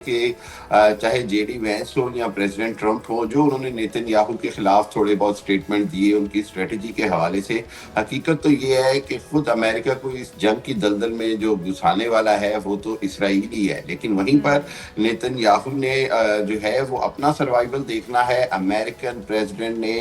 کہ چاہے J D Venice ہو یا پریزیڈنٹ ٹرمپ ہو، جو انہوں نے نیتن کے خلاف تھوڑے بہت سٹیٹمنٹ دیے ان کی اسٹریٹجی کے حوالے سے، حقیقت تو یہ ہے کہ خود امریکہ کو اس جنگ کی دلدل میں جو گھسانے والا ہے وہ تو اسرائیل ہی ہے، لیکن وہیں پر نیتن نے جو ہے وہ اپنا سروائیول دیکھنا ہے۔ امریکن پریزیڈنٹ نے،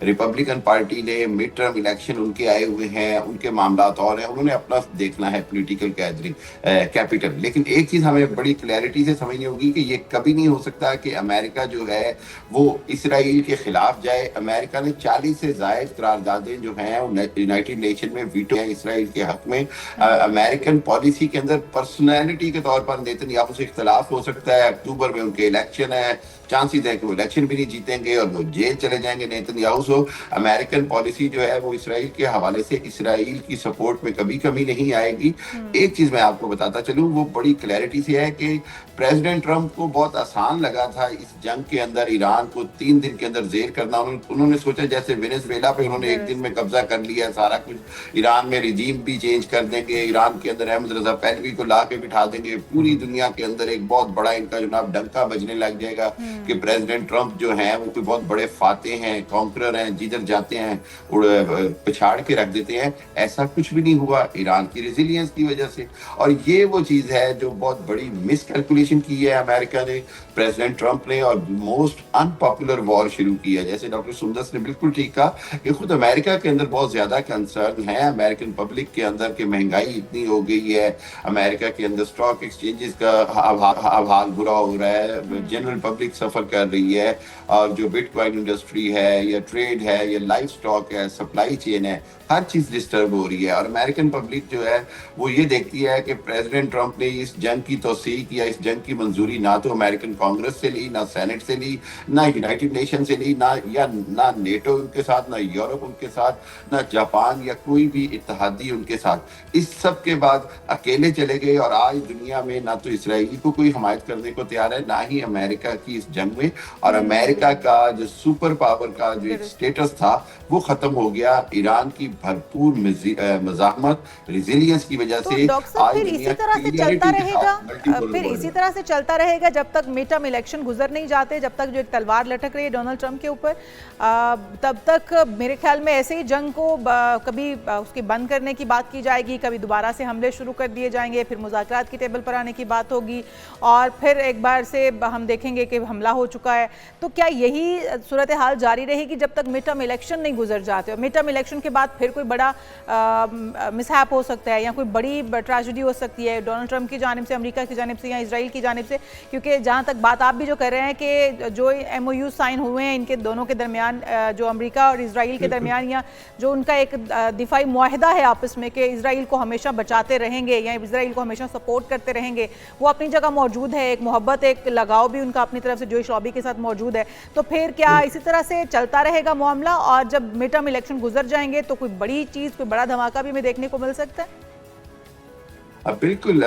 ریپبلکن پارٹی نے، مڈ ٹرم الیکشن ان کے آئے ہوئے ہیں، ان کے معاملات اور ہیں، انہوں نے اپنا دیکھنا ہے پولیٹیکل کیپٹل۔ لیکن ایک چیز ہمیں بڑی کلیئرٹی سے سمجھنی ہوگی کہ یہ کبھی نہیں ہو سکتا کہ امریکہ جو ہے وہ اسرائیل کے خلاف جائے۔ امریکہ نے 40 سے زائد قراردادیں جو ہیں یونائٹڈ نیشن میں ویٹو ہیں اسرائیل کے حق میں۔ امریکن پالیسی کے اندر پرسنالٹی کے طور پر نیتن سے اختلاف ہو سکتا ہے، اکتوبر میں ان کے الیکشن ہے، چانسز ہے کہ وہ الیکشن بھی نہیں جیتیں گے اور وہ جیل چلے جائیں گے نیتن یاہو۔ امریکن پالیسی جو ہے وہ اسرائیل کے حوالے سے اسرائیل کی سپورٹ میں کبھی کمی نہیں آئے گی۔ ایک چیز میں آپ کو بتاتا چلوں، وہ بڑی کلیئرٹی سے ہے کہ پریزیڈنٹ ٹرمپ کو بہت آسان لگا تھا اس جنگ کے اندر ایران کو 3 دن کے اندر زیر کرنا۔ انہوں نے سوچا جیسے وینزویلا پہ انہوں نے 1 دن میں قبضہ کر لیا سارا کچھ، ایران میں رجیم بھی چینج کر دیں گے، ایران کے اندر احمد رضا پہلوی کو لا کے بٹھا دیں گے، پوری دنیا کے اندر ایک بہت بڑا ان کا جناب ڈنکا بجنے لگ جائے گا کہ پریزیڈنٹ ٹرمپ جو ہیں وہ کوئی بہت بڑے فاتح ہیں، کانکرر ہیں، جدھر جاتے ہیں پچھاڑ کے رکھ دیتے ہیں۔ ایسا کچھ بھی نہیں ہوا ایران کی ریزیلینس کی وجہ سے، اور یہ وہ چیز ہے جو بہت بڑی مس کیلکولیشن کی ہے امریکہ نے، پریزیڈنٹ ٹرمپ نے، اور موسٹ ان پاپولر وار شروع کی ہے۔ جیسے ڈاکٹر سندس نے بالکل ٹھیک کہا کہ خود امریکہ کے اندر بہت زیادہ کنسرن ہے امریکن پبلک کے اندر کہ مہنگائی اتنی ہو گئی ہے، امریکہ کے اندر اسٹاک ایکسچینجز کا حال برا ہو رہا ہے، جنرل پبلک سفر کر رہی ہے، اور جو بٹ کوائن انڈسٹری ہے یا ٹریڈ ہے یا لائف سٹاک ہے، سپلائی چین ہے، ہر چیز ڈسٹرب ہو رہی ہے۔ اور امریکن پبلک جو ہے وہ یہ دیکھتی ہے کہ پریزیڈنٹ ٹرمپ نے اس جنگ کی توثیق یا اس جنگ کی منظوری نہ تو امریکن کانگریس سے لی، نہ سینٹ سے لی، نہ یونائٹڈ نیشن سے لی، نہ نیٹو ان کے ساتھ، نہ یورپ ان کے ساتھ، نہ جاپان یا کوئی بھی اتحادی ان کے ساتھ۔ اس سب کے بعد اکیلے چلے گئے، اور آج دنیا میں نہ تو اسرائیل کو کوئی حمایت کرنے کو تیار ہے، نہ ہی امریکہ کی اس جنگ میں، اور امریکہ کا جو سپر پاور کا جو ایک سٹیٹس تھا وہ ختم ہو گیا ایران کی بھرپور مزاحمت ریزیلینس کی وجہ سے۔ پھر اسی طرح سے چلتا رہے گا، پھر اسی طرح سے چلتا رہے گا جب تک مڈ ٹرم الیکشن گزر نہیں جاتے، جب تک جو ایک تلوار لٹک رہی ہے ڈونلڈ ٹرمپ کے اوپر، تب تک میرے خیال میں ایسے ہی جنگ کو کبھی اس کے بند کرنے کی بات کی جائے گی، کبھی دوبارہ سے حملے شروع کر دیے جائیں گے، پھر مذاکرات کی ٹیبل پر آنے کی بات ہوگی، اور پھر ایک بار سے ہم دیکھیں گے کہ حملہ ہو چکا ہے۔ تو کیا یہی صورتحال جاری رہے گی جب تک مڈ ٹرم الیکشن نہیں گزر جاتے؟ اور مڈ ٹرم الیکشن کے بعد پھر کوئی بڑا مسہیپ ہو سکتا ہے یا کوئی بڑی ٹریجڈی ہو سکتی ہے ڈونلڈ ٹرمپ کی جانب سے، امریکہ کی جانب سے یا اسرائیل کی جانب سے، کیونکہ جہاں تک بات آپ بھی جو کر رہے ہیں کہ جو ایم او یو سائن ہوئے ہیں ان کے دونوں کے درمیان، جو امریکہ اور اسرائیل کے درمیان، یا جو ان کا ایک دفاعی معاہدہ ہے آپس میں کہ اسرائیل کو ہمیشہ بچاتے رہیں گے یا اسرائیل کو ہمیشہ سپورٹ کرتے رہیں گے، وہ اپنی جگہ موجود ہے، ایک محبت، ایک لگاؤ بھی ان کا اپنی طرف سے جوش لابی کے ساتھ موجود ہے۔ تو پھر کیا اسی طرح سے چلتا رہے گا معاملہ، اور جب مڈ ٹرم الیکشن گزر جائیں گے تو کوئی بڑی چیز، کوئی بڑا دھماکہ بھی ہمیں دیکھنے کو مل سکتا ہے؟ بالکل،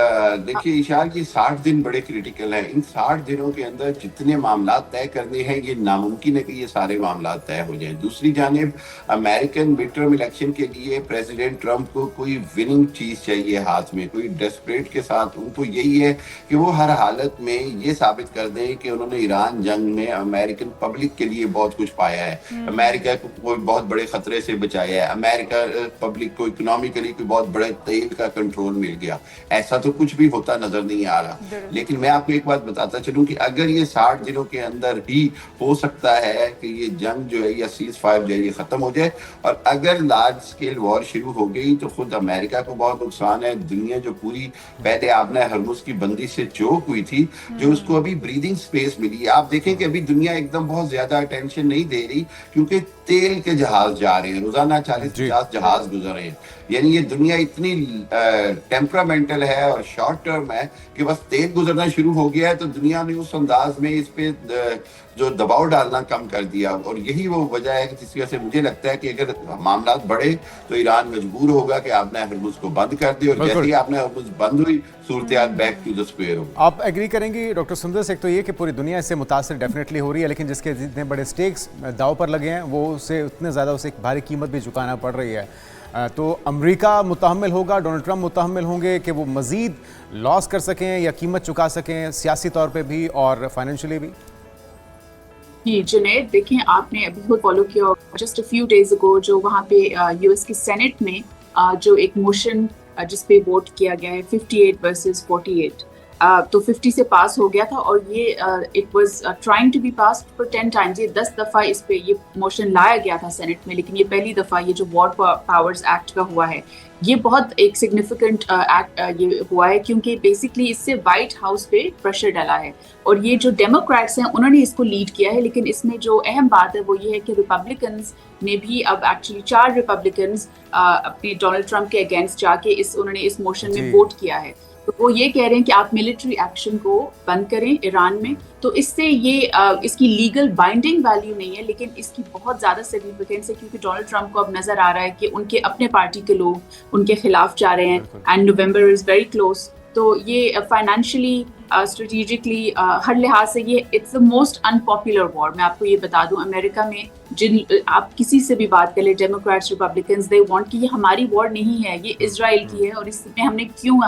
دیکھیے عشاء، یہ 60 دن بڑے کریٹیکل ہیں۔ ان 60 دنوں کے اندر جتنے معاملات طے کرنے ہیں یہ ناممکن ہے کہ یہ سارے معاملات طے ہو جائیں۔ دوسری جانب امریکن مڈ ٹرم الیکشن کے لیے پریزیڈنٹ ٹرمپ کو کوئی وننگ چیز چاہیے ہاتھ میں، کوئی ڈیسپریٹ کے ساتھ ان کو یہی ہے کہ وہ ہر حالت میں یہ ثابت کر دیں کہ انہوں نے ایران جنگ میں امریکن پبلک کے لیے بہت کچھ پایا ہے، امریکہ کو کوئی بہت بڑے خطرے سے بچایا ہے، امریکہ پبلک کو اکنامکلی کوئی بہت بڑے تیل کا کنٹرول مل گیا۔ ایسا تو کچھ بھی ہوتا نظر نہیں آ رہا، لیکن میں آپ کو ایک بات بتاتا چلوں کہ اگر یہ 60 دنوں کے اندر ہی ہو سکتا ہے کہ یہ جنگ جو ہے یا سیز فائر جو ہے یہ ختم ہو جائے، اور اگر لارج سکیل وار شروع ہو گئی تو خود امریکہ کو بہت نقصان ہے۔ دنیا جو پوری پہلے آبنہ ہرمز کی بندی سے چوک ہوئی تھی، جو اس کو ابھی بریدنگ سپیس ملی، آپ دیکھیں کہ ابھی دنیا ایک دم بہت زیادہ اٹینشن نہیں دے رہی، کیونکہ تیل کے جہاز جا رہے ہیں، روزانہ 40-50 جہاز گزر رہے ہیں۔ یعنی یہ دنیا اتنی ٹیمپرامنٹل ہے اور شارٹ ٹرم ہے کہ بس تیل گزرنا شروع ہو گیا ہے تو دنیا نے اس انداز میں اس پہ جو دباؤ ڈالنا کم کر دیا، اور یہی وہ وجہ ہے کہ جس وجہ سے مجھے لگتا ہے کہ اگر معاملات بڑھے تو ایران مجبور ہوگا کہ آبنہ ہرمز کو بند کر دے، اور جیسے ہی آبنہ ہرمز بند ہوئی صورتحال بیک ٹو دا اسکوائر ہوگی۔ آپ ایگری کریں گی ڈاکٹر سندس؟ ایک تو یہ کہ پوری دنیا اس سے متاثر ڈیفینیٹلی ہو رہی ہے، لیکن جس کے جتنے بڑے سٹیکس داؤ پر لگے ہیں وہ اسے اتنے زیادہ اسے ایک بھاری قیمت بھی چکانا پڑ رہی ہے۔ تو امریکہ متحمل ہوگا, ڈونلڈ ٹرمپ متحمل ہوں گے کہ وہ مزید لاس کر سکیں یا قیمت چکا سکیں سیاسی طور پہ بھی اور فائنینشلی بھی؟ جی جنید, دیکھیں آپ نے ابھی خود فالو کیا just a few days ago جو وہاں پہ یو ایس کی سینٹ میں جو ایک موشن جس پہ ووٹ کیا گیا ہے 58 ورسز 48, تو 50 سے پاس ہو گیا تھا, اور یہ it was trying to be pass for 10 times. یہ 10 دفعہ اس پہ یہ موشن لایا گیا تھا سینٹ میں, لیکن یہ پہلی دفعہ یہ جو وار پاورز ایکٹ کا ہوا ہے یہ بہت ایک سگنیفیکنٹ ایکٹ یہ ہوا ہے, کیونکہ بیسکلی اس سے وائٹ ہاؤس پہ پریشر ڈالا ہے, اور یہ جو ڈیموکریٹس ہیں انہوں نے اس کو لیڈ کیا ہے. لیکن اس میں جو اہم بات ہے وہ یہ ہے کہ ریپبلکنز نے بھی اب ایکچولی 4 ریپبلکنز اپنے ڈونلڈ ٹرمپ کے اگینسٹ جا کے انہوں نے اس موشن میں ووٹ کیا ہے. تو وہ یہ کہہ رہے ہیں کہ آپ ملٹری ایکشن کو بند کریں ایران میں. تو اس سے یہ اس کی لیگل بائنڈنگ ویلیو نہیں ہے, لیکن اس کی بہت زیادہ سگنیفیکینس ہے, کیونکہ ڈونلڈ ٹرمپ کو اب نظر آ رہا ہے کہ ان کے اپنے پارٹی کے لوگ ان کے خلاف جا رہے ہیں, and November is very close. تو یہ فائنینشلی اسٹریٹجکلی ہر لحاظ سے یہ it's the most unpopular war. میں آپ کو یہ بتا دوں, امریکہ میں جن آپ کسی سے بھی بات کر لیں, ڈیموکریٹس ریپبلکنز, دے وانٹ کہ یہ ہماری وار نہیں ہے, یہ اسرائیل کی ہے, اور اس میں ہم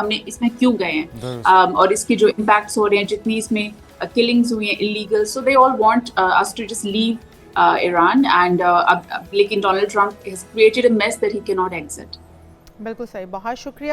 نے اس میں کیوں گئے ہیں, اور اس کے جو امپیکٹس ہو رہے ہیں, جتنی اس میں کلنگز ہوئی ہیں illegal, so they all want us to just leave Iran, and لیکن Donald Trump has created a mess that he cannot exit. بالکل صحیح, بہت شکریہ.